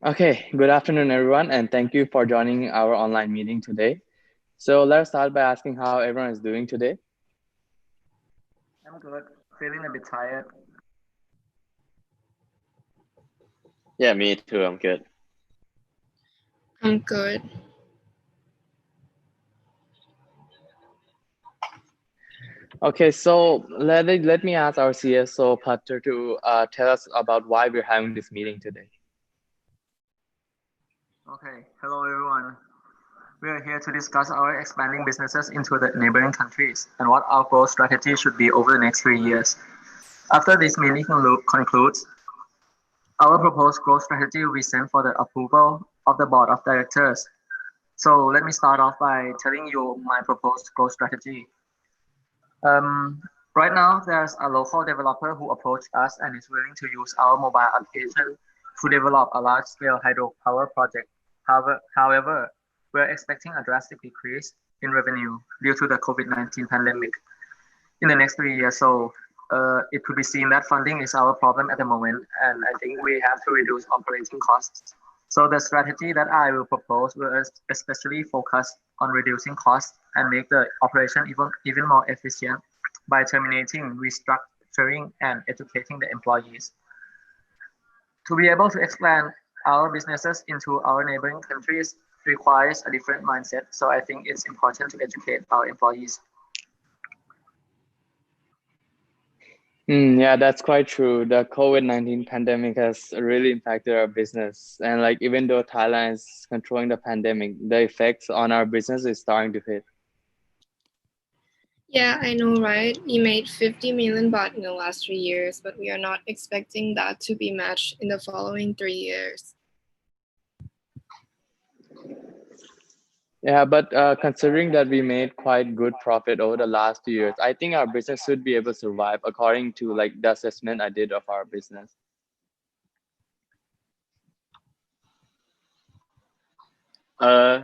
Okay, good afternoon, everyone, and thank you for joining our online meeting today. So let's start by asking how everyone is doing today. I'm good. Feeling a bit tired. Yeah, me too. I'm good. I'm good. Okay, so let me ask our CSO Pater to tell us about why we're having this meeting today. Okay, hello everyone. We are here to discuss our expanding businesses into the neighboring countries and what our growth strategy should be over the next 3 years. After this meeting concludes, our proposed growth strategy will be sent for the approval of the board of directors. So let me start off by telling you my proposed growth strategy. Um, right now, there's a local developer who approached us and is willing to use our mobile application to develop a large-scale hydropower project. However, we're expecting a drastic decrease in revenue due to the COVID-19 pandemic in the next 3 years. So it could be seen that funding is our problem at the moment, and I think we have to reduce operating costs. So the strategy that I will propose will especially focus on reducing costs and make the operation even more efficient by terminating, restructuring, and educating the employees. To be able to expand our businesses into our neighboring countries requires a different mindset. So I think it's important to educate our employees. Yeah, that's quite true. The COVID-19 pandemic has really impacted our business, and like even though Thailand is controlling the pandemic, the effects on our business is starting to hit. Yeah, I know, right? We made 50 million baht in the last 3 years, but we are not expecting that to be matched in the following 3 years. Yeah, but considering that we made quite good profit over the last 2 years, I think our business should be able to survive according to like the assessment I did of our business. Uh,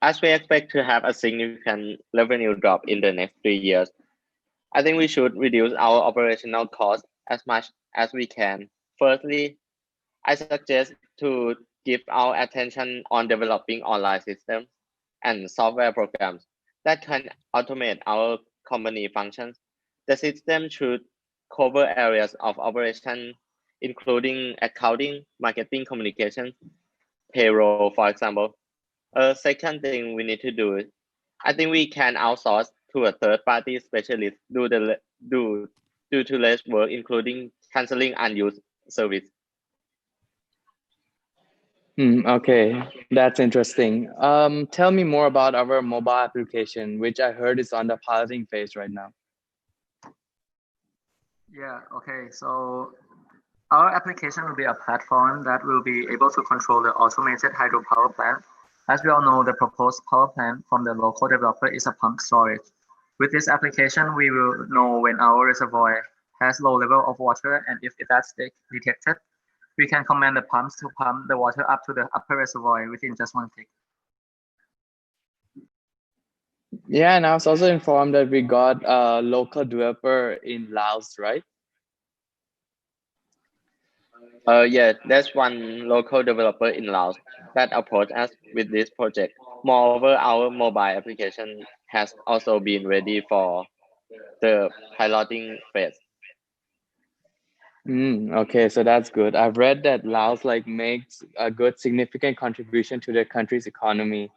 as we expect to have a significant revenue drop in the next 3 years, I think we should reduce our operational costs as much as we can. Firstly, I suggest to give our attention on developing online systems and software programs that can automate our company functions. The system should cover areas of operation, including accounting, marketing, communications, payroll, for example. A second thing we need to do, I think we can outsource to a third party specialist do due to less work, including canceling unused service. Okay, that's interesting. Tell me more about our mobile application, which I heard is on the piloting phase right now. Yeah, okay. So our application will be a platform that will be able to control the automated hydropower plant. As we all know, the proposed power plant from the local developer is a pump storage. With this application, we will know when our reservoir has low level of water, and if that's detected, we can command the pumps to pump the water up to the upper reservoir within just one click. Yeah, and I was also informed that we got a local developer in Laos, right? Yeah, there's one local developer in Laos that approached us with this project. Moreover, our mobile application has also been ready for the piloting phase. Okay, so that's good. I've read that Laos like makes a good significant contribution to their country's economy,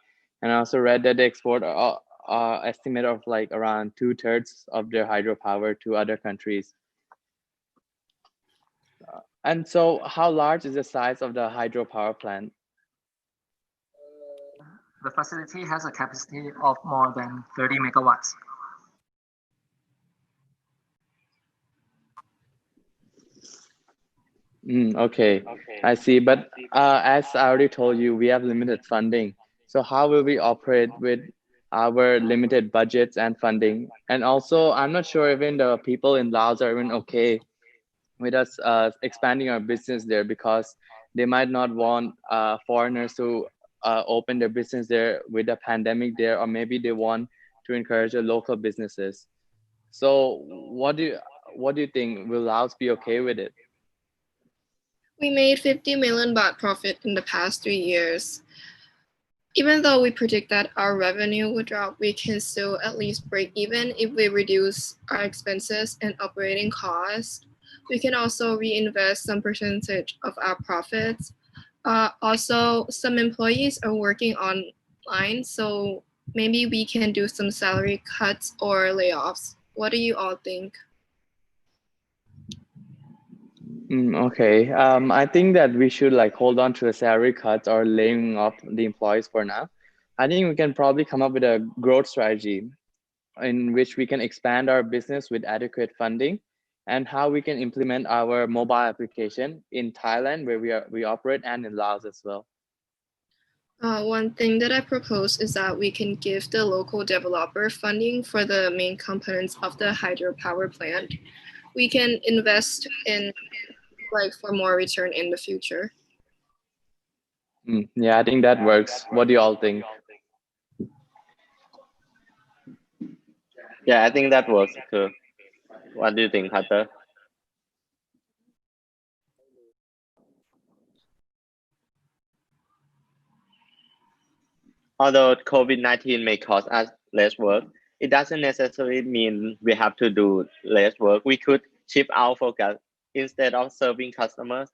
and I also read that they export estimate of like around 2/3 of their hydropower to other countries. And so, how large is the size of the hydropower plant? The facility has a capacity of more than 30 megawatts. Okay, I see. But as I already told you, we have limited funding. So how will we operate with our limited budgets and funding? And also, I'm not sure even the people in Laos are even okay with us expanding our business there because they might not want foreigners to open their business there with the pandemic there, or maybe they want to encourage the local businesses. So what do you think? Will Laos be okay with it? We made 50 million baht profit in the past 3 years. Even though we predict that our revenue would drop, we can still at least break even if we reduce our expenses and operating costs. We can also reinvest some percentage of our profits. Also, some employees are working online, so maybe we can do some salary cuts or layoffs. What do you all think? Okay. I think that we should like hold on to the salary cuts or laying off the employees for now. I think we can probably come up with a growth strategy in which we can expand our business with adequate funding and how we can implement our mobile application in Thailand where we operate and in Laos as well. One thing that I propose is that we can give the local developer funding for the main components of the hydropower plant. We can invest in like for more return in the future. Yeah, I think that works. What do you all think? Yeah, I think that works too. What do you think, Carter? Although COVID-19 may cause us less work, it doesn't necessarily mean we have to do less work. We could shift our focus instead of serving customers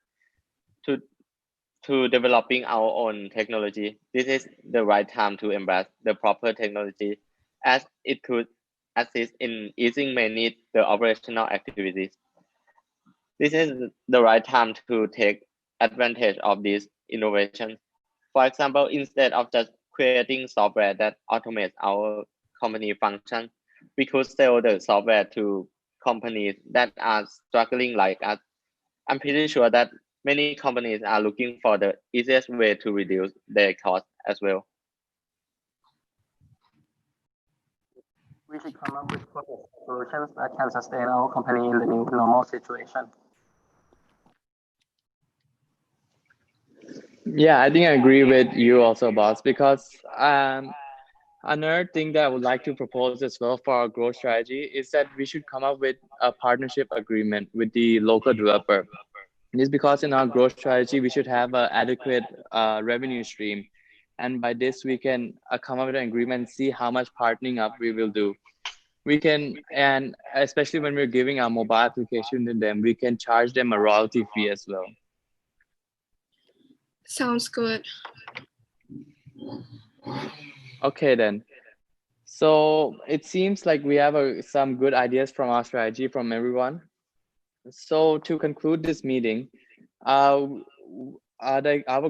to developing our own technology. This is the right time to embrace the proper technology as it could assist in easing many the operational activities. This is the right time to take advantage of these innovations. For example, instead of just creating software that automates our company function, we could sell the software to companies that are struggling like us. I'm pretty sure that many companies are looking for the easiest way to reduce their costs as well. We should come up with solutions that can sustain our company in the new normal situation. Yeah, I think I agree with you also, boss, because another thing that I would like to propose as well for our growth strategy is that we should come up with a partnership agreement with the local developer. This because in our growth strategy, we should have an adequate revenue stream. And by this, we can come up with an agreement and see how much partnering up we will do. We can, and especially when we're giving our mobile application to them, we can charge them a royalty fee as well. Sounds good. Okay, then. So it seems like we have some good ideas from our strategy from everyone. So to conclude this meeting, our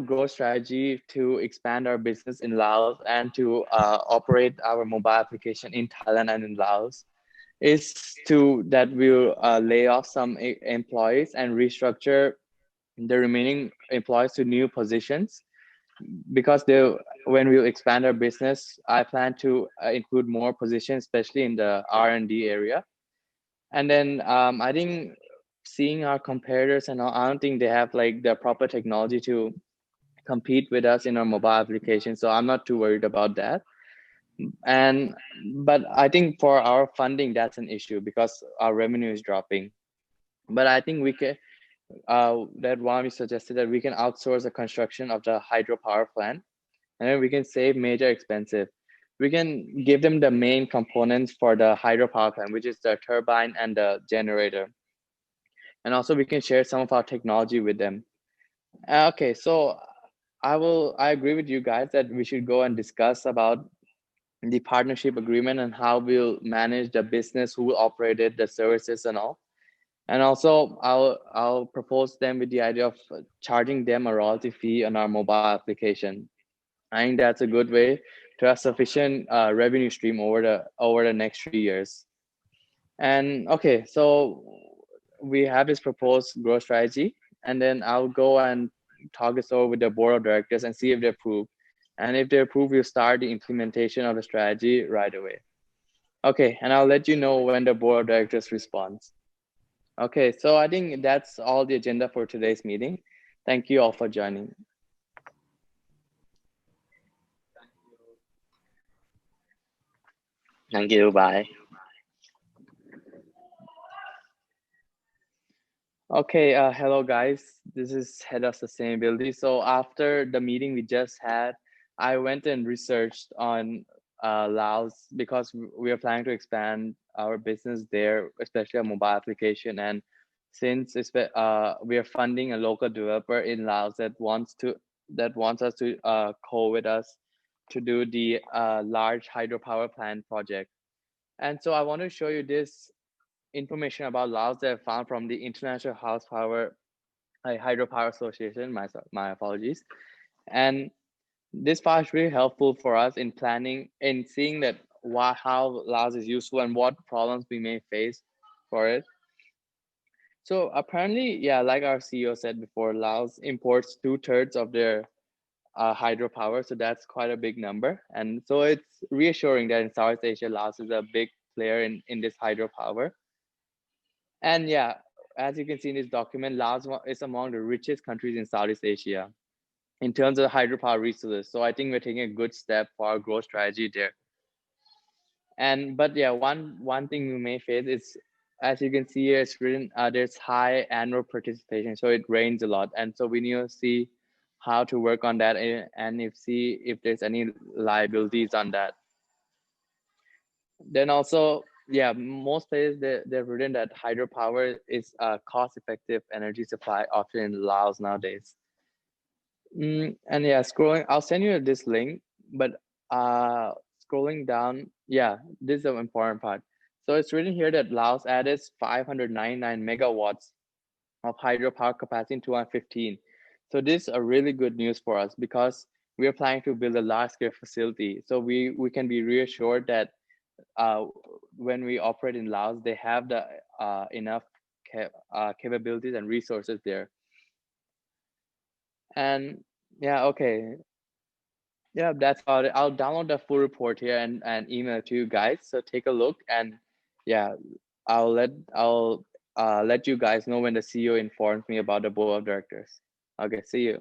growth strategy to expand our business in Laos and to operate our mobile application in Thailand and in Laos is that we'll lay off some employees and restructure the remaining employees to new positions because when we expand our business, I plan to include more positions, especially in the R&D area. And then I think seeing our competitors and all, I don't think they have like the proper technology to compete with us in our mobile application. So I'm not too worried about that. But I think for our funding, that's an issue because our revenue is dropping. But I think we can, that one we suggested that we can outsource the construction of the hydropower plant and then we can save major expensive. We can give them the main components for the hydropower plant, which is the turbine and the generator. And also we can share some of our technology with them. Okay, so I agree with you guys that we should go and discuss about the partnership agreement and how we'll manage the business, who will operate it, the services and all. And also I'll propose them with the idea of charging them a royalty fee on our mobile application. I think that's a good way to have sufficient revenue stream over the next 3 years. And okay, so we have this proposed growth strategy, and then I'll go and talk this over with the board of directors and see if they approve. And if they approve, we'll start the implementation of the strategy right away. Okay, and I'll let you know when the board of directors responds. Okay, so I think that's all the agenda for today's meeting. Thank you all for joining. Thank you. Bye. Okay, hello guys. This is Head of Sustainability. So after the meeting we just had, I went and researched on Laos because we are planning to expand our business there, especially a mobile application. And since we are funding a local developer in Laos that wants us to co with us to do the large hydropower plant project. And so I want to show you this information about Laos that I found from the International Hydropower Association. My apologies. And this file is really helpful for us in planning and seeing that how Laos is useful and what problems we may face for it. So apparently, yeah, like our CEO said before, Laos imports 2/3 of their hydropower, so that's quite a big number. And so it's reassuring that in Southeast Asia, Laos is a big player in this hydropower. And yeah, as you can see in this document, Laos is among the richest countries in Southeast Asia in terms of hydropower resources. So I think we're taking a good step for our growth strategy there. And but yeah, one thing we may face is, as you can see here, it's written there's high annual participation, so it rains a lot, and so we need to see how to work on that and see if there's any liabilities on that. Then also, yeah, most places they've written that hydropower is a cost-effective energy supply option in Laos nowadays. And yeah, I'll send you this link, but scrolling down, yeah, this is the important part. So it's written here that Laos added 599 megawatts of hydropower capacity in 2015. So this is a really good news for us because we are planning to build a large-scale facility. So we can be reassured that uh, when we operate in Laos, they have the enough capabilities and resources there. And yeah, okay. Yeah, that's about it. I'll download the full report here and email it to you guys. So take a look and yeah, I'll let you guys know when the CEO informs me about the board of directors. Okay, see you.